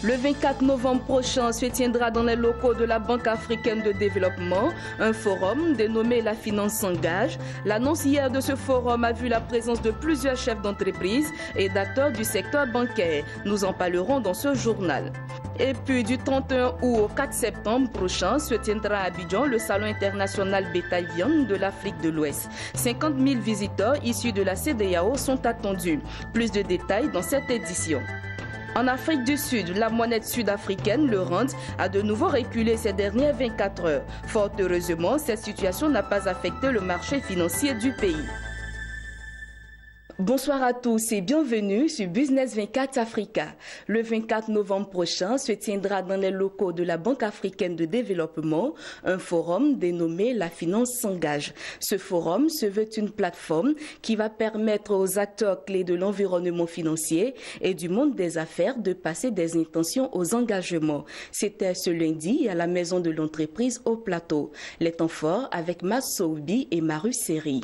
Le 24 novembre prochain se tiendra dans les locaux de la Banque africaine de développement un forum dénommé La Finance s'engage. L'annonce hier de ce forum a vu la présence de plusieurs chefs d'entreprise et d'acteurs du secteur bancaire. Nous en parlerons dans ce journal. Et puis du 31 août au 4 septembre prochain se tiendra à Abidjan le Salon international bétail viande de l'Afrique de l'Ouest. 50 000 visiteurs issus de la CEDEAO sont attendus. Plus de détails dans cette édition. En Afrique du Sud, la monnaie sud-africaine, le rand, a de nouveau reculé ces dernières 24 heures. Fort heureusement, cette situation n'a pas affecté le marché financier du pays. Bonsoir à tous et bienvenue sur Business 24 Africa. Le 24 novembre prochain se tiendra dans les locaux de la Banque africaine de développement un forum dénommé La Finance s'engage. Ce forum se veut une plateforme qui va permettre aux acteurs clés de l'environnement financier et du monde des affaires de passer des intentions aux engagements. C'était ce lundi à la Maison de l'entreprise au Plateau. Les temps forts avec Mas Soubi et Maru Seri.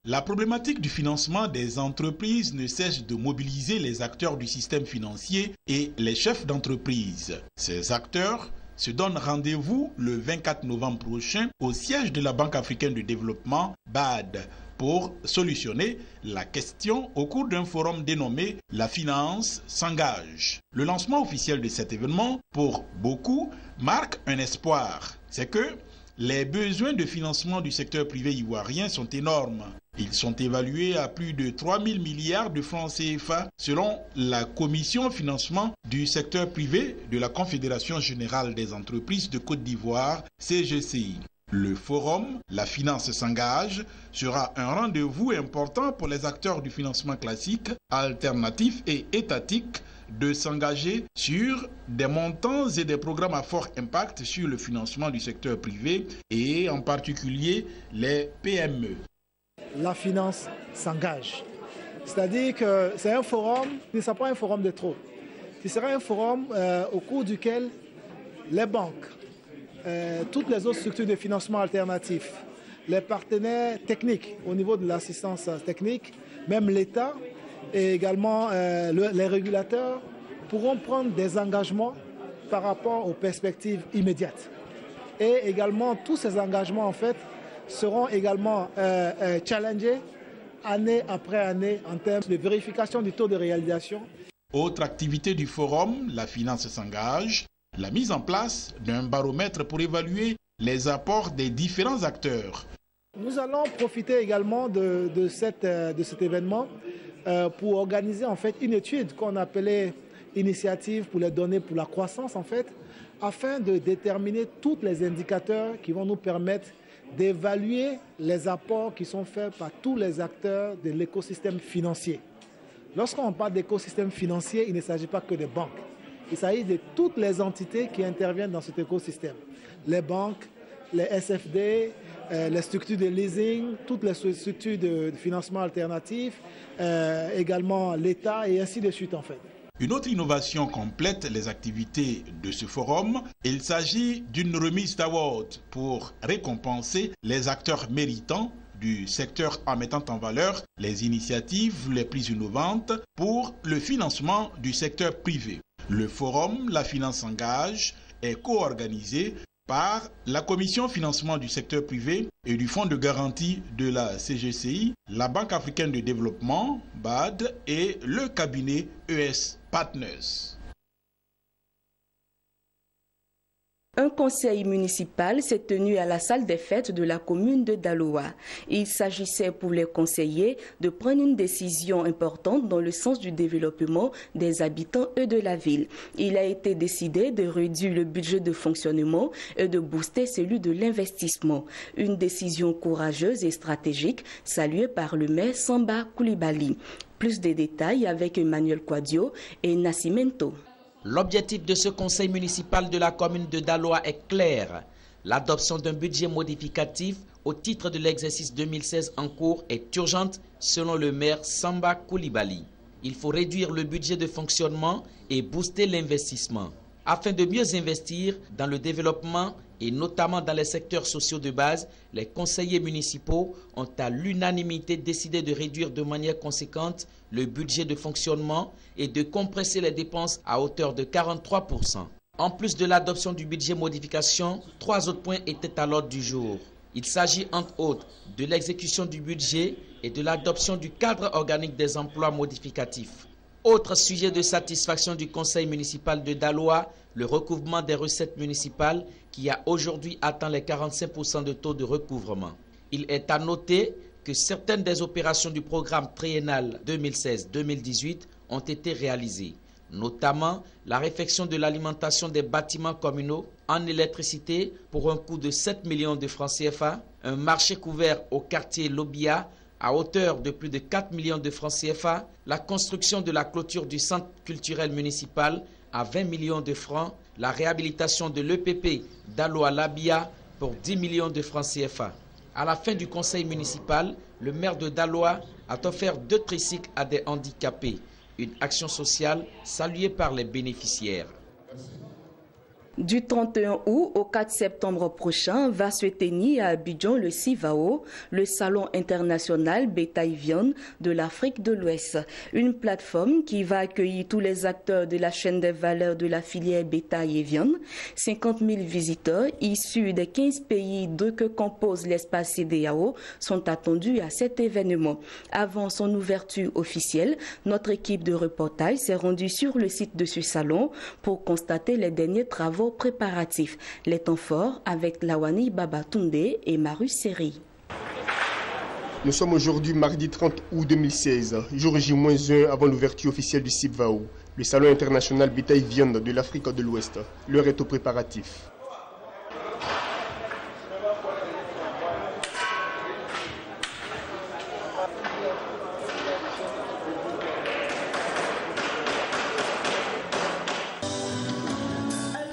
La problématique du financement des entreprises ne cesse de mobiliser les acteurs du système financier et les chefs d'entreprise. Ces acteurs se donnent rendez-vous le 24 novembre prochain au siège de la Banque africaine de développement, BAD, pour solutionner la question au cours d'un forum dénommé « La finance s'engage ». Le lancement officiel de cet événement, pour beaucoup, marque un espoir. C'est que les besoins de financement du secteur privé ivoirien sont énormes. Ils sont évalués à plus de 3 000 milliards de francs CFA selon la Commission financement du secteur privé de la Confédération générale des entreprises de Côte d'Ivoire, CGCI. Le forum La Finance s'engage sera un rendez-vous important pour les acteurs du financement classique, alternatif et étatique de s'engager sur des montants et des programmes à fort impact sur le financement du secteur privé et en particulier les PME. La finance s'engage. C'est-à-dire que c'est un forum, ce ne sera pas un forum de trop. Ce sera un forum au cours duquel les banques, toutes les autres structures de financement alternatif, les partenaires techniques au niveau de l'assistance technique, même l'État et également les régulateurs pourront prendre des engagements par rapport aux perspectives immédiates. Et également, tous ces engagements, en fait, seront également challengés année après année en termes de vérification du taux de réalisation. Autre activité du forum, La Finance s'engage, la mise en place d'un baromètre pour évaluer les apports des différents acteurs. Nous allons profiter également de cet événement pour organiser en fait une étude qu'on appelait initiative pour les données pour la croissance en fait, afin de déterminer tous les indicateurs qui vont nous permettre d'évaluer les apports qui sont faits par tous les acteurs de l'écosystème financier. Lorsqu'on parle d'écosystème financier, il ne s'agit pas que des banques. Il s'agit de toutes les entités qui interviennent dans cet écosystème. Les banques, les SFD, les structures de leasing, toutes les structures de financement alternatif, également l'État et ainsi de suite en fait. Une autre innovation complète les activités de ce forum. Il s'agit d'une remise d'award pour récompenser les acteurs méritants du secteur en mettant en valeur les initiatives les plus innovantes pour le financement du secteur privé. Le forum La Finance s'engage est co-organisé par la Commission financement du secteur privé et du Fonds de garantie de la CGCI, la Banque africaine de développement, BAD, et le cabinet ES Partners. Un conseil municipal s'est tenu à la salle des fêtes de la commune de Daloa. Il s'agissait pour les conseillers de prendre une décision importante dans le sens du développement des habitants et de la ville. Il a été décidé de réduire le budget de fonctionnement et de booster celui de l'investissement. Une décision courageuse et stratégique saluée par le maire Samba Koulibaly. Plus de détails avec Emmanuel Quadio et Nascimento. L'objectif de ce conseil municipal de la commune de Daloa est clair. L'adoption d'un budget modificatif au titre de l'exercice 2016 en cours est urgente selon le maire Samba Koulibaly. Il faut réduire le budget de fonctionnement et booster l'investissement. Afin de mieux investir dans le développement et notamment dans les secteurs sociaux de base, les conseillers municipaux ont à l'unanimité décidé de réduire de manière conséquente le budget de fonctionnement et de compresser les dépenses à hauteur de 43%. En plus de l'adoption du budget modification, 3 autres points étaient à l'ordre du jour. Il s'agit entre autres de l'exécution du budget et de l'adoption du cadre organique des emplois modificatifs. Autre sujet de satisfaction du conseil municipal de Daloa, le recouvrement des recettes municipales qui a aujourd'hui atteint les 45% de taux de recouvrement. Il est à noter que certaines des opérations du programme triennal 2016-2018 ont été réalisées, notamment la réfection de l'alimentation des bâtiments communaux en électricité pour un coût de 7 millions de francs CFA, un marché couvert au quartier Lobia à hauteur de plus de 4 millions de francs CFA, la construction de la clôture du centre culturel municipal à 20 millions de francs, la réhabilitation de l'EPP Daloa-Labia pour 10 millions de francs CFA. À la fin du conseil municipal, le maire de Daloa a offert 2 tricycles à des handicapés, une action sociale saluée par les bénéficiaires. Du 31 août au 4 septembre prochain va se tenir à Abidjan le CIVAO, le Salon international bétail-viande de l'Afrique de l'Ouest. Une plateforme qui va accueillir tous les acteurs de la chaîne des valeurs de la filière bétail et viande. 50 000 visiteurs issus des 15 pays que compose l'espace CEDEAO sont attendus à cet événement. Avant son ouverture officielle, notre équipe de reportage s'est rendue sur le site de ce salon pour constater les derniers travaux préparatifs. Les temps forts avec Lawani Babatunde et Maru Seri. Nous sommes aujourd'hui mardi 30 août 2016, jour J-1 avant l'ouverture officielle du CIVAO, le Salon international bétail-viande de l'Afrique de l'Ouest. L'heure est aux préparatifs.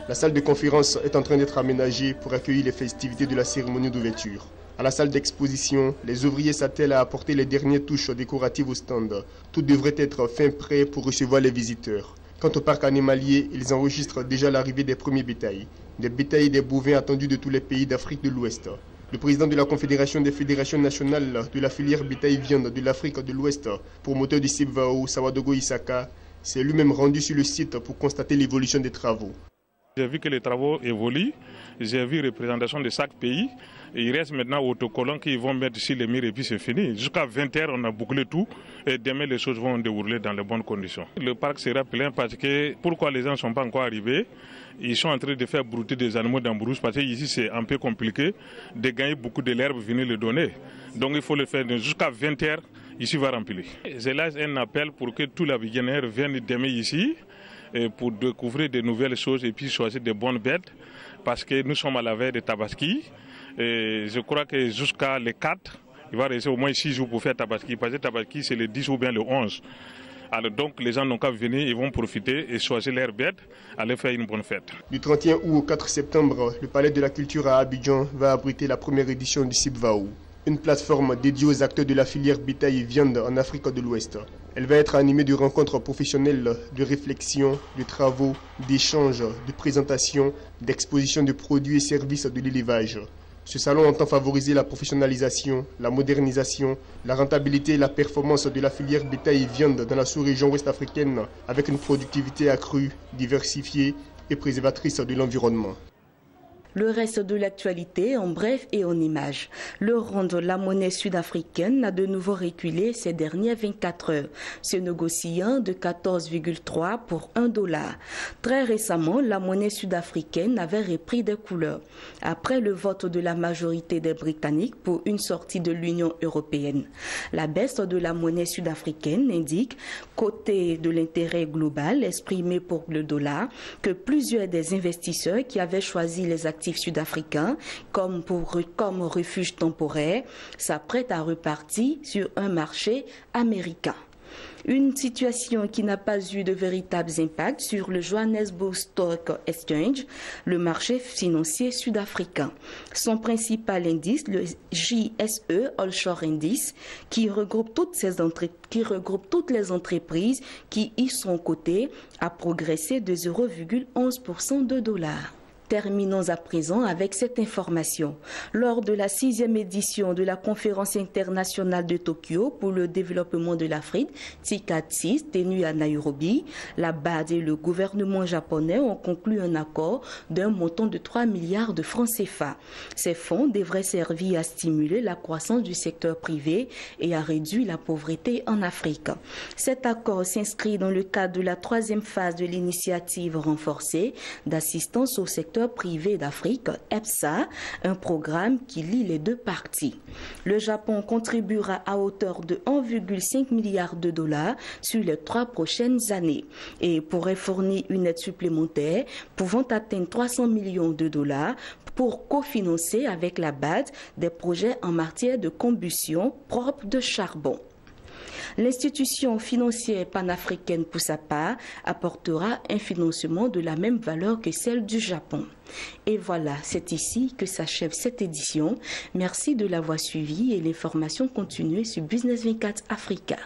La salle de conférence est en train d'être aménagée pour accueillir les festivités de la cérémonie d'ouverture. À la salle d'exposition, les ouvriers s'attellent à apporter les dernières touches décoratives au stand. Tout devrait être fin prêt pour recevoir les visiteurs. Quant au parc animalier, ils enregistrent déjà l'arrivée des premiers bétails. Des bétails et des bovins attendus de tous les pays d'Afrique de l'Ouest. Le président de la Confédération des fédérations nationales de la filière bétail-viande de l'Afrique de l'Ouest, promoteur du CIVAO, Sawadogo Isaka, s'est lui-même rendu sur le site pour constater l'évolution des travaux. J'ai vu que les travaux évoluent, j'ai vu représentation de chaque pays. Et il reste maintenant autocollants qu'ils vont mettre sur les murs et puis c'est fini. Jusqu'à 20h, on a bouclé tout et demain les choses vont dérouler dans les bonnes conditions. Le parc sera plein parce que pourquoi les gens ne sont pas encore arrivés? Ils sont en train de faire brouter des animaux dans Brousse parce que ici c'est un peu compliqué de gagner beaucoup de l'herbe, venir le donner. Donc il faut le faire jusqu'à 20h, ici va remplir. Je lance un appel pour que tous les Abidjanais viennent demain ici pour découvrir de nouvelles choses et puis choisir de bonnes bêtes parce que nous sommes à la veille de Tabaski et je crois que jusqu'à le 4, il va rester au moins 6 jours pour faire Tabaski parce que Tabaski c'est le 10 ou bien le 11. Alors donc les gens n'ont qu'à venir, ils vont profiter et choisir leurs bêtes, aller faire une bonne fête. Du 31 août au 4 septembre, le Palais de la Culture à Abidjan va abriter la première édition du CIVAO, une plateforme dédiée aux acteurs de la filière bétail et viande en Afrique de l'Ouest. Elle va être animée de rencontres professionnelles, de réflexion, de travaux, d'échanges, de présentations, d'expositions de produits et services de l'élevage. Ce salon entend favoriser la professionnalisation, la modernisation, la rentabilité et la performance de la filière bétail et viande dans la sous-région ouest-africaine avec une productivité accrue, diversifiée et préservatrice de l'environnement. Le reste de l'actualité en bref et en images. Le rand de la monnaie sud-africaine a de nouveau reculé ces dernières 24 heures, se négociant de 14,3 pour $1. Très récemment, la monnaie sud-africaine avait repris des couleurs après le vote de la majorité des Britanniques pour une sortie de l'Union européenne. La baisse de la monnaie sud-africaine indique, côté de l'intérêt global exprimé pour le dollar, que plusieurs des investisseurs qui avaient choisi les actifs sud-africains comme refuge temporaire s'apprêtent à repartir sur un marché américain. Une situation qui n'a pas eu de véritables impacts sur le Johannesburg Stock Exchange, le marché financier sud-africain. Son principal indice, le JSE All-Shore Index, qui regroupe toutes les entreprises qui y sont cotées, a progressé de 0,11% de $. Terminons à présent avec cette information. Lors de la 6e édition de la conférence internationale de Tokyo pour le développement de l'Afrique, TICAD 6, tenue à Nairobi, la BAD et le gouvernement japonais ont conclu un accord d'un montant de 3 milliards de francs CFA. Ces fonds devraient servir à stimuler la croissance du secteur privé et à réduire la pauvreté en Afrique. Cet accord s'inscrit dans le cadre de la 3e phase de l'initiative renforcée d'assistance au secteur privé d'Afrique, EPSA, un programme qui lie les deux parties. Le Japon contribuera à hauteur de 1,5 milliard de dollars sur les 3 prochaines années et pourrait fournir une aide supplémentaire pouvant atteindre 300 millions de dollars pour cofinancer avec la BAD des projets en matière de combustion propre de charbon. L'institution financière panafricaine, pour sa part, apportera un financement de la même valeur que celle du Japon. Et voilà, c'est ici que s'achève cette édition. Merci de l'avoir suivi et l'information continue sur Business 24 Africa.